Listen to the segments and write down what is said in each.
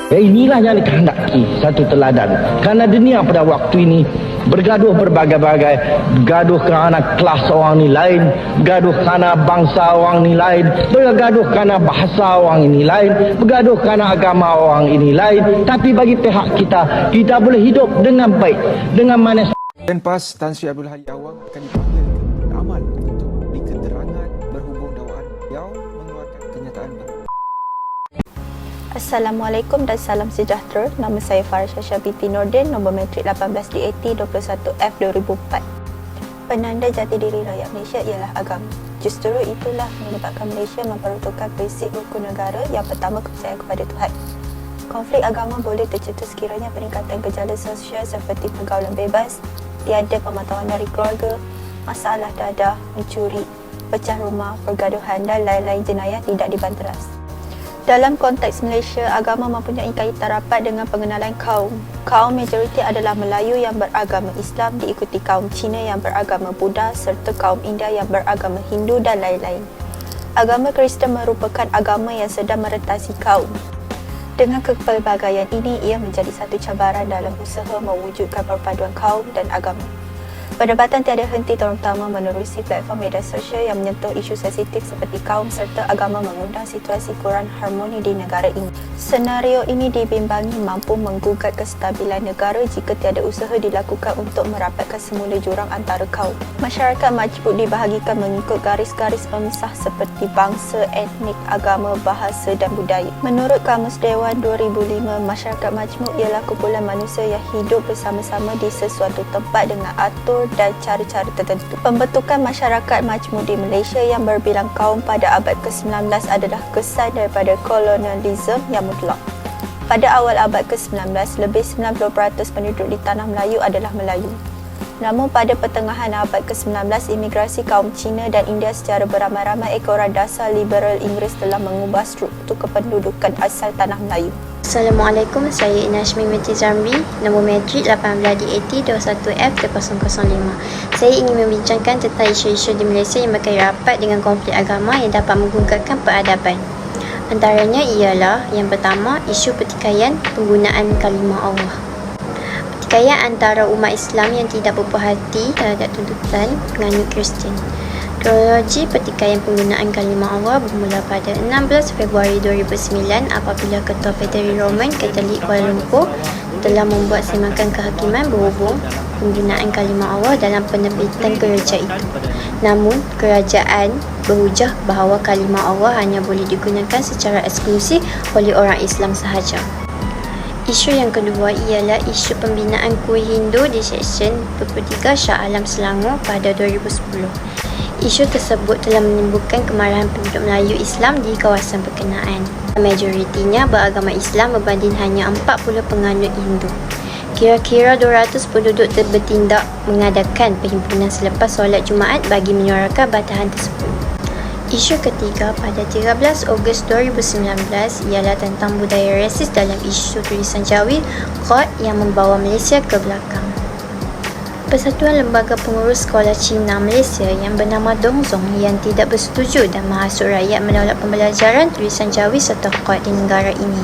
Inilah yang dikehendaki satu teladan. Karena dunia pada waktu ini bergaduh berbagai-bagai, bergaduh kerana kelas orang ni lain, bergaduh kerana bangsa orang ni lain, bergaduh kerana bahasa orang ini lain, bergaduh kerana agama orang ini lain. Tapi bagi pihak kita, kita boleh hidup dengan baik, dengan manis. Dan PAS Tan Sri Abdul Hadi Awang akan dipanggil ke Aman untuk memberi keterangan berhubung dakwaan beliau mengeluarkan kenyataan baru. Assalamualaikum dan salam sejahtera. Nama saya Farsha binti Nordin, nombor matrik 18 DAT 21F 2004. Penanda jati diri rakyat Malaysia ialah agama. Justru itulah menyebabkan Malaysia memperuntukkan prinsip rukun negara yang pertama, kepercayaan kepada Tuhan. Konflik agama boleh tercetus sekiranya peningkatan gejala sosial seperti pergaulan bebas, tiada pemantauan dari keluarga, masalah dadah, mencuri, pecah rumah, pergaduhan dan lain-lain jenayah tidak dibanteras. Dalam konteks Malaysia, agama mempunyai kaitan rapat dengan pengenalan kaum. Kaum majoriti adalah Melayu yang beragama Islam, diikuti kaum Cina yang beragama Buddha serta kaum India yang beragama Hindu dan lain-lain. Agama Kristen merupakan agama yang sedang merentasi kaum. Dengan kepelbagaian ini, ia menjadi satu cabaran dalam usaha mewujudkan perpaduan kaum dan agama. Perdebatan tiada henti terutama menerusi platform media sosial yang menyentuh isu sensitif seperti kaum serta agama mengundang situasi kurang harmoni di negara ini. Senario ini dibimbangi mampu menggugat kestabilan negara jika tiada usaha dilakukan untuk merapatkan semula jurang antara kaum. Masyarakat majmuk dibahagikan mengikut garis-garis pemisah seperti bangsa, etnik, agama, bahasa dan budaya. Menurut Kamus Dewan 2005, masyarakat majmuk ialah kumpulan manusia yang hidup bersama-sama di sesuatu tempat dengan atur dan cara-cara tertentu. Pembentukan masyarakat majmuk di Malaysia yang berbilang kaum pada abad ke-19 adalah kesan daripada kolonialisme yang mutlak. Pada awal abad ke-19, lebih 90% penduduk di tanah Melayu adalah Melayu. Namun pada pertengahan abad ke-19, imigrasi kaum Cina dan India secara beramai-ramai ekoran dasar liberal Inggeris telah mengubah struktur kependudukan asal tanah Melayu. Assalamualaikum, saya Inashmi binti Zamri, nombor matrik 18 DAT 21F 005. Saya ingin membincangkan tentang isu-isu di Malaysia yang berkait rapat dengan konflik agama yang dapat menggugatkan peradaban. Antaranya ialah yang pertama, isu pertikaian penggunaan kalimah Allah. Pertikaian antara umat Islam yang tidak berpuas hati terhadap tuntutan penganut Kristian. Kronologi pertikaian penggunaan kalimah Allah bermula pada 16 Februari 2009 apabila Ketua Federasi Roman Katolik Kuala Lumpur telah membuat semakan kehakiman berhubung penggunaan kalimah Allah dalam penerbitan gereja itu. Namun, kerajaan berhujah bahawa kalimah Allah hanya boleh digunakan secara eksklusif oleh orang Islam sahaja. Isu yang kedua ialah isu pembinaan kuil Hindu di Seksyen 23 Shah Alam Selangor pada 2010. Isu tersebut telah menimbulkan kemarahan penduduk Melayu Islam di kawasan berkenaan. Majoritinya beragama Islam berbanding hanya 40 penganut Hindu. Kira-kira 200 penduduk bertindak mengadakan perhimpunan selepas solat Jumaat bagi menyuarakan bantahan tersebut. Isu ketiga pada 13 Ogos 2019 ialah tentang budaya rasis dalam isu tulisan Jawi Kod yang membawa Malaysia ke belakang. Persatuan Lembaga Pengurus Sekolah Cina Malaysia yang bernama Dongzong yang tidak bersetuju dan menghasut rakyat menolak pembelajaran tulisan Jawi serta Kod di negara ini.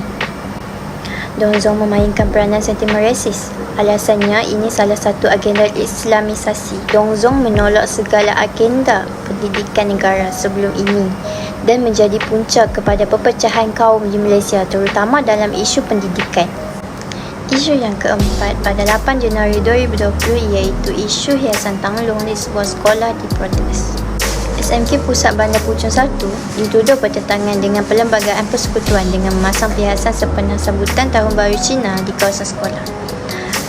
Dongzong memainkan peranan sentimen rasis. Alasannya ini salah satu agenda Islamisasi. Dongzong menolak segala agenda pendidikan negara sebelum ini dan menjadi punca kepada perpecahan kaum di Malaysia terutama dalam isu pendidikan. Isu yang keempat pada 8 Januari 2020 iaitu isu hiasan tanglung di sebuah sekolah diprotes. SMK Pusat Bandar Puchong 1 dituduh bertentangan dengan Perlembagaan Persekutuan dengan memasang perhiasan sepenuh sambutan Tahun Baru Cina di kawasan sekolah.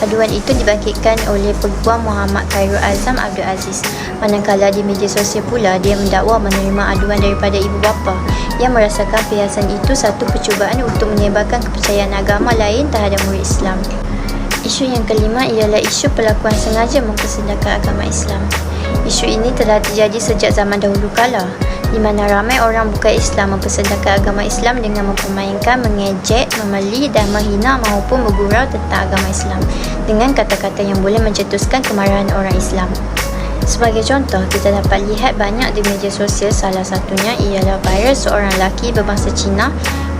Aduan itu dibangkitkan oleh Peguam Muhammad Khairul Azam Abdul Aziz, manakala di media sosial pula dia mendakwa menerima aduan daripada ibu bapa yang merasakan perhiasan itu satu percubaan untuk menyebarkan kepercayaan agama lain terhadap murid Islam. Isu yang kelima ialah isu pelakuan sengaja mempersendakan agama Islam. Isu ini telah terjadi sejak zaman dahulu kala, di mana ramai orang bukan Islam mempersendakan agama Islam dengan mempermainkan, mengejek, memeli dan menghina maupun bergurau tentang agama Islam dengan kata-kata yang boleh mencetuskan kemarahan orang Islam. Sebagai contoh, kita dapat lihat banyak di media sosial, salah satunya ialah viral seorang lelaki berbangsa Cina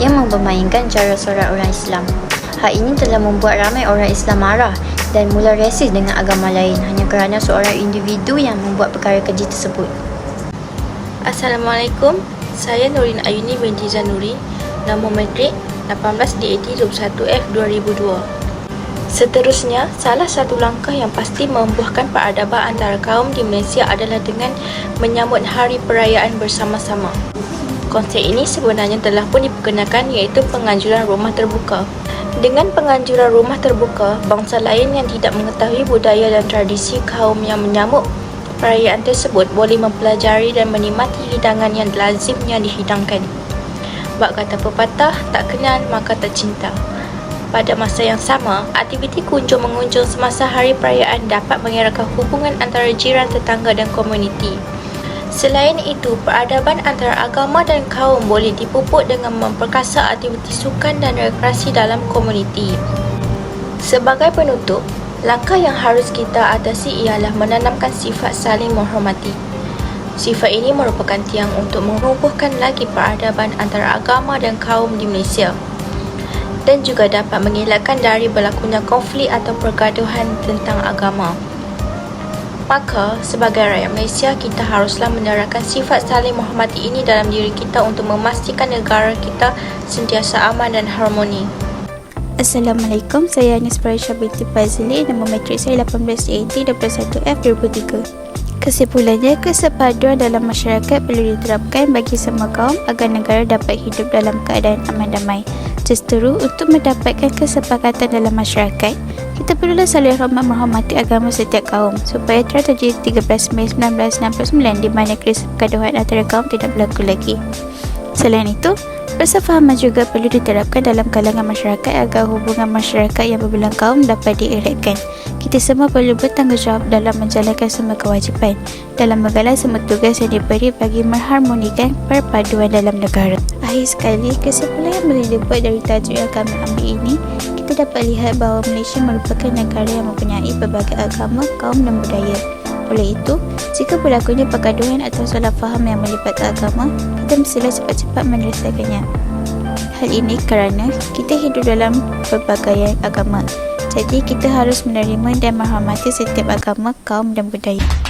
yang mempermainkan cara solat orang Islam. Hal ini telah membuat ramai orang Islam marah dan mula resis dengan agama lain hanya kerana seorang individu yang membuat perkara keji tersebut. Assalamualaikum, saya Nurin Ayuni binti Zanuri, nombor matrik 18 DAT 21F 2002. Seterusnya, salah satu langkah yang pasti membuahkan peradaban antara kaum di Malaysia adalah dengan menyambut hari perayaan bersama-sama. Konsep ini sebenarnya telah pun diperkenalkan, iaitu penganjuran rumah terbuka. Dengan penganjuran rumah terbuka, bangsa lain yang tidak mengetahui budaya dan tradisi kaum yang menyambut perayaan tersebut boleh mempelajari dan menikmati hidangan yang lazimnya dihidangkan. Bak kata pepatah, tak kenal maka tak cinta. Pada masa yang sama, aktiviti kunjung-mengunjung semasa hari perayaan dapat mengeratkan hubungan antara jiran, tetangga dan komuniti. Selain itu, peradaban antara agama dan kaum boleh dipupuk dengan memperkasa aktiviti sukan dan rekreasi dalam komuniti. Sebagai penutup, langkah yang harus kita atasi ialah menanamkan sifat saling menghormati. Sifat ini merupakan tiang untuk menumbuhkan lagi peradaban antara agama dan kaum di Malaysia, dan juga dapat mengelakkan dari berlakunya konflik atau pergaduhan tentang agama. Maka, sebagai rakyat Malaysia, kita haruslah menerapkan sifat saling menghormati ini dalam diri kita untuk memastikan negara kita sentiasa aman dan harmoni. Assalamualaikum, saya Anis Parasha binti Fazli, nombor matrik saya 18 DAT 21F 2003. Kesimpulannya, kesepaduan dalam masyarakat perlu diterapkan bagi semua kaum agar negara dapat hidup dalam keadaan aman damai. Justru untuk mendapatkan kesepakatan dalam masyarakat, kita perlulah saling hormat menghormati agama setiap kaum supaya tidak terjadi 13 Mei 1969 di mana krisis pergaduhan antara kaum tidak berlaku lagi. Selain itu, persefahaman juga perlu diterapkan dalam kalangan masyarakat agar hubungan masyarakat yang berbelang kaum dapat dieratkan. Kita semua perlu bertanggungjawab dalam menjalankan semua kewajipan dalam menggalang semua tugas yang diberi bagi mengharmonikan perpaduan dalam negara. Akhir sekali, kesimpulan yang boleh dibuat dari tajuk yang kami ambil ini, kita dapat lihat bahawa Malaysia merupakan negara yang mempunyai pelbagai agama, kaum dan budaya. Oleh itu, jika berlakunya pergaduhan atau salah faham yang melibatkan agama, kita mestilah cepat-cepat menyelesaikannya. Hal ini kerana kita hidup dalam pelbagai agama. Jadi, kita harus menerima dan menghormati setiap agama, kaum dan budaya.